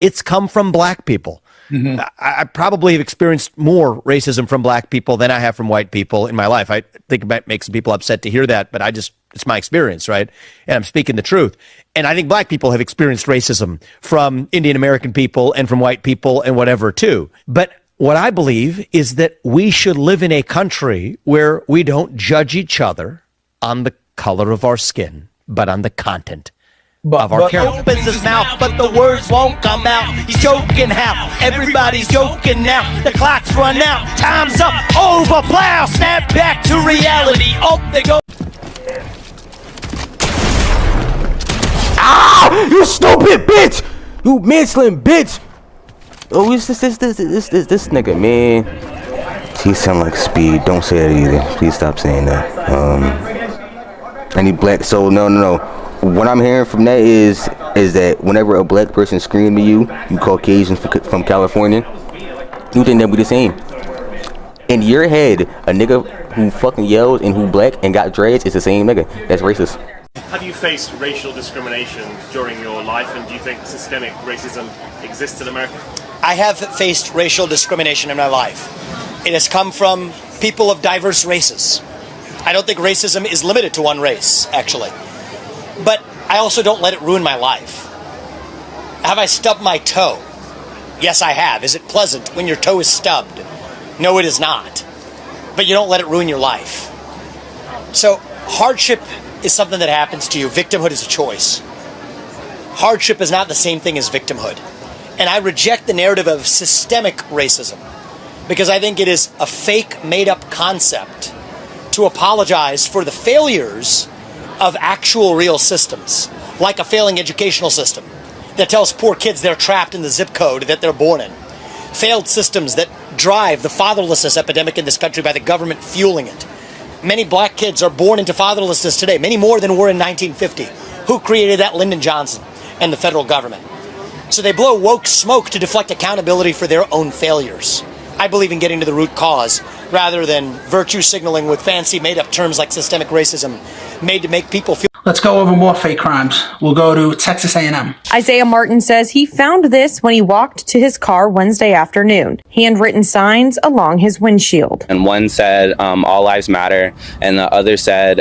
it's come from black people. Mm-hmm. I probably have experienced more racism from black people than I have from white people in my life. I think it might make some people upset to hear that, but it's my experience, right? And I'm speaking the truth. And I think black people have experienced racism from Indian American people and from white people and whatever too. But what I believe is that we should live in a country where we don't judge each other on the color of our skin, but on the content of our character. Opens his mouth, but the words won't come out. He's joking how everybody's joking now. The clock's run out, time's up, over, plow, snap back to reality. Oh, they go. Ah! You stupid bitch! You midslim bitch! Oh, this nigga, man. He sound like Speed. Don't say that either. Please stop saying that. Any black? So no. What I'm hearing from that is that whenever a black person screams to you Caucasian from California, you think that we the same. In your head, a nigga who fucking yells and who black and got dreads is the same nigga. That's racist. Have you faced racial discrimination during your life, and do you think systemic racism exists in America? I have faced racial discrimination in my life. It has come from people of diverse races. I don't think racism is limited to one race, actually. But I also don't let it ruin my life. Have I stubbed my toe? Yes, I have. Is it pleasant when your toe is stubbed? No, it is not. But you don't let it ruin your life. So hardship is something that happens to you. Victimhood is a choice. Hardship is not the same thing as victimhood. And I reject the narrative of systemic racism because I think it is a fake, made-up concept to apologize for the failures of actual real systems, like a failing educational system that tells poor kids they're trapped in the zip code that they're born in. Failed systems that drive the fatherlessness epidemic in this country by the government fueling it. Many black kids are born into fatherlessness today, many more than were in 1950. Who created that? Lyndon Johnson and the federal government. So they blow woke smoke to deflect accountability for their own failures. I believe in getting to the root cause rather than virtue signaling with fancy made-up terms like systemic racism made to make people feel. Let's go over more fake crimes. We'll go to Texas A&M. Isaiah Martin says he found this when he walked to his car Wednesday afternoon. Handwritten signs along his windshield. And one said, all lives matter. And the other said,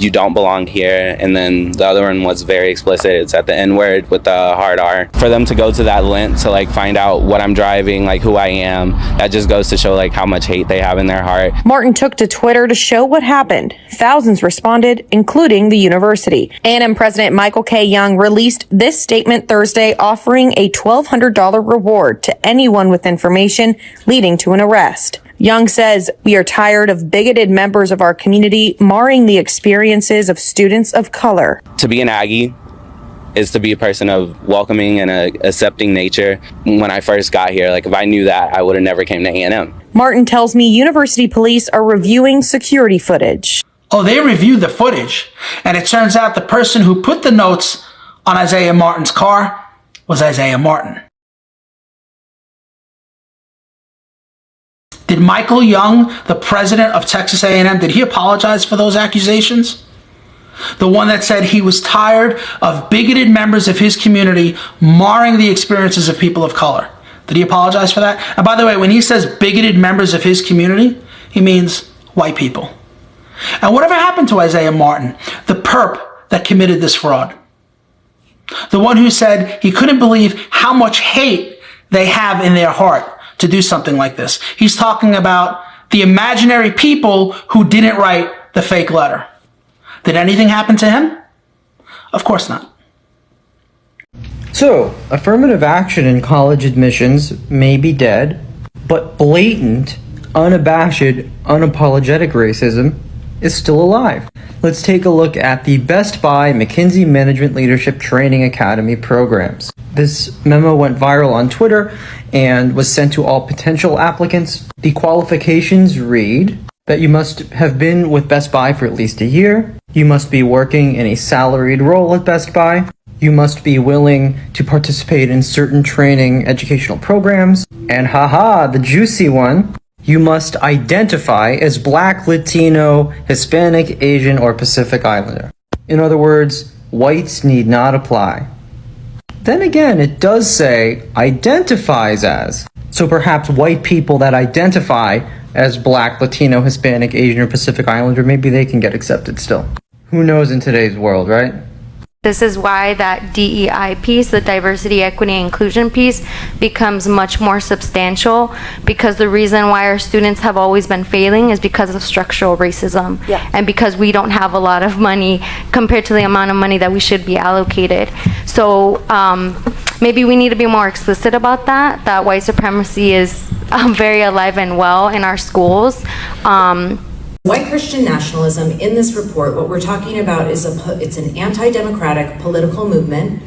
you don't belong here. And then the other one was very explicit. It's at the N-word with the hard R. For them to go to that length to find out what I'm driving, who I am, that just goes to show how much hate they have in their heart. Martin took to Twitter to show what happened. Thousands responded, including the university. A&M President Michael K. Young released this statement Thursday, offering a $1,200 reward to anyone with information leading to an arrest. Young says, "We are tired of bigoted members of our community marring the experiences of students of color." To be an Aggie is to be a person of welcoming and accepting nature. When I first got here, if I knew that, I would have never came to A&M. Martin tells me university police are reviewing security footage. Oh, they reviewed the footage, and it turns out the person who put the notes on Isaiah Martin's car was Isaiah Martin. Did Michael Young, the president of Texas A&M, did he apologize for those accusations? The one that said he was tired of bigoted members of his community marring the experiences of people of color. Did he apologize for that? And by the way, when he says bigoted members of his community, he means white people. And whatever happened to Isaiah Martin, the perp that committed this fraud? The one who said he couldn't believe how much hate they have in their heart to do something like this. He's talking about the imaginary people who didn't write the fake letter. Did anything happen to him? Of course not. So, affirmative action in college admissions may be dead, but blatant, unabashed, unapologetic racism is still alive. Let's take a look at the Best Buy McKinsey Management Leadership Training Academy programs. This memo went viral on Twitter and was sent to all potential applicants. The qualifications read that you must have been with Best Buy for at least a year. You must be working in a salaried role at Best Buy. You must be willing to participate in certain training educational programs. And the juicy one. You must identify as Black, Latino, Hispanic, Asian, or Pacific Islander. In other words, whites need not apply. Then again, it does say identifies as. So perhaps white people that identify as Black, Latino, Hispanic, Asian, or Pacific Islander, maybe they can get accepted still. Who knows in today's world, right? This is why that DEI piece, the diversity, equity, and inclusion piece, becomes much more substantial, because the reason why our students have always been failing is because of structural racism. Yeah. And because we don't have a lot of money compared to the amount of money that we should be allocated. So maybe we need to be more explicit about that white supremacy is very alive and well in our schools. White Christian nationalism, in this report, what we're talking about is it's an anti-democratic political movement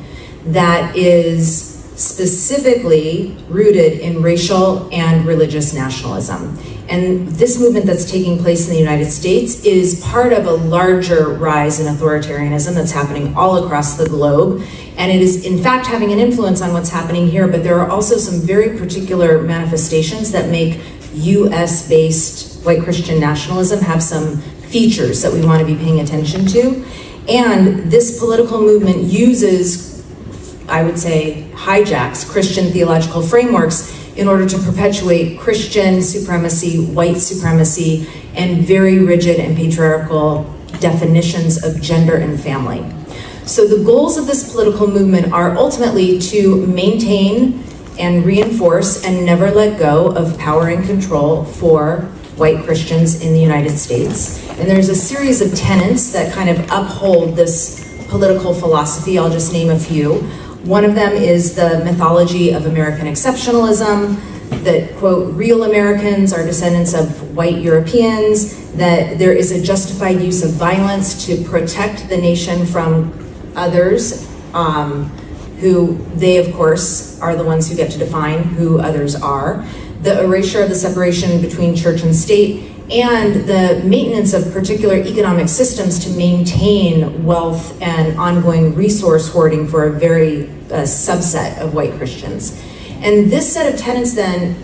that is specifically rooted in racial and religious nationalism. And this movement that's taking place in the United States is part of a larger rise in authoritarianism that's happening all across the globe. And it is, in fact, having an influence on what's happening here, but there are also some very particular manifestations that make US-based white Christian nationalism have some features that we want to be paying attention to. And this political movement uses, I would say, hijacks Christian theological frameworks in order to perpetuate Christian supremacy, white supremacy, and very rigid and patriarchal definitions of gender and family. So the goals of this political movement are ultimately to maintain and reinforce and never let go of power and control for white Christians in the United States. And there's a series of tenets that kind of uphold this political philosophy. I'll just name a few. One of them is the mythology of American exceptionalism, that, quote, real Americans are descendants of white Europeans, that there is a justified use of violence to protect the nation from others, who they, of course, are the ones who get to define who others are, the erasure of the separation between church and state, and the maintenance of particular economic systems to maintain wealth and ongoing resource hoarding for a very subset of white Christians. And this set of tenets then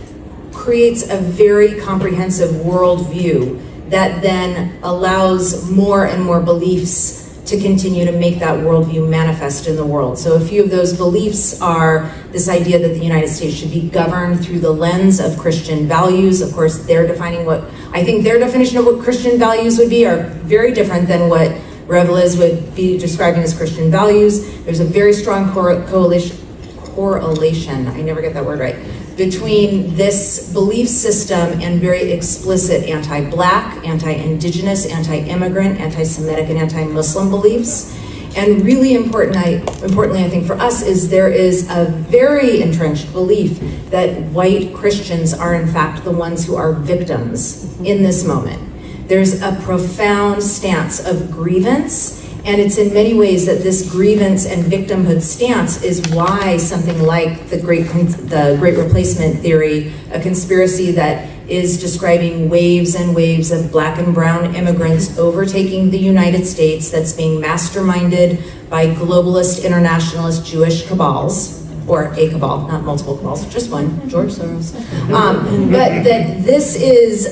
creates a very comprehensive worldview that then allows more and more beliefs to continue to make that worldview manifest in the world. So a few of those beliefs are this idea that the United States should be governed through the lens of Christian values. Of course, they're defining what, I think their definition of what Christian values would be are very different than what Rev-Liz would be describing as Christian values. There's a very strong correlation, I never get that word right, between this belief system and very explicit anti-Black, anti-Indigenous, anti-immigrant, anti-Semitic, and anti-Muslim beliefs. And really importantly, I think for us, is there is a very entrenched belief that white Christians are in fact the ones who are victims in this moment. There's a profound stance of grievance, and it's in many ways that this grievance and victimhood stance is why something like the Great Replacement theory, a conspiracy that is describing waves and waves of Black and brown immigrants overtaking the United States, that's being masterminded by globalist, internationalist Jewish cabals, or a cabal, not multiple cabals, just one, George Soros. But that this is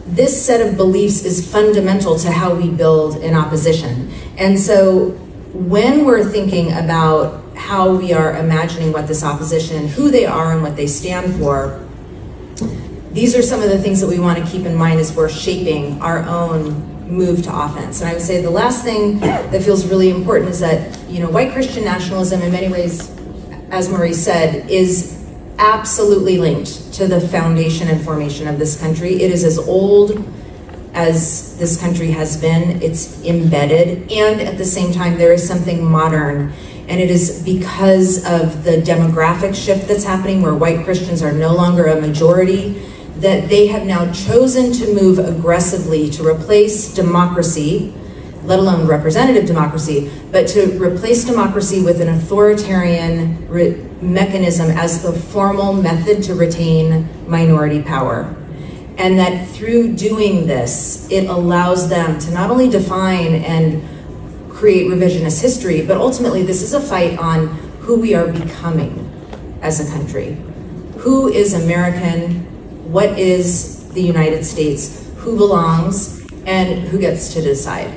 this set of beliefs is fundamental to how we build an opposition. And so when we're thinking about how we are imagining what this opposition, who they are and what they stand for, these are some of the things that we want to keep in mind as we're shaping our own move to offense. And I would say the last thing that feels really important is that, white Christian nationalism in many ways, as Marie said, is absolutely linked to the foundation and formation of this country. It is as old as this country has been. It's embedded, and at the same time there is something modern, and it is because of the demographic shift that's happening where white Christians are no longer a majority, that they have now chosen to move aggressively to replace democracy, let alone representative democracy, but to replace democracy with an authoritarian mechanism as the formal method to retain minority power. And that through doing this, it allows them to not only define and create revisionist history, but ultimately this is a fight on who we are becoming as a country. Who is American? What is the United States? Who belongs? And who gets to decide?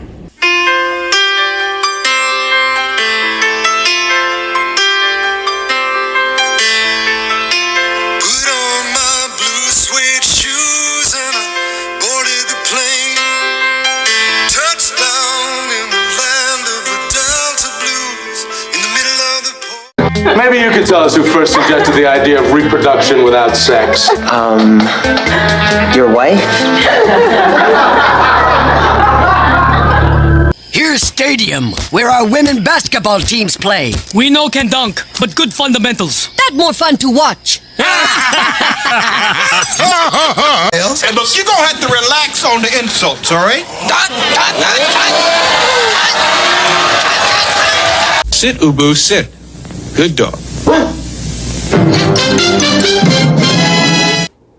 Maybe you could tell us who first suggested the idea of reproduction without sex. Your wife? Here's Stadium, where our women basketball teams play. We know can dunk, but good fundamentals. That more fun to watch. And look, you're gonna have to relax on the insults, all right? Sit, Ubu, sit. Good dog.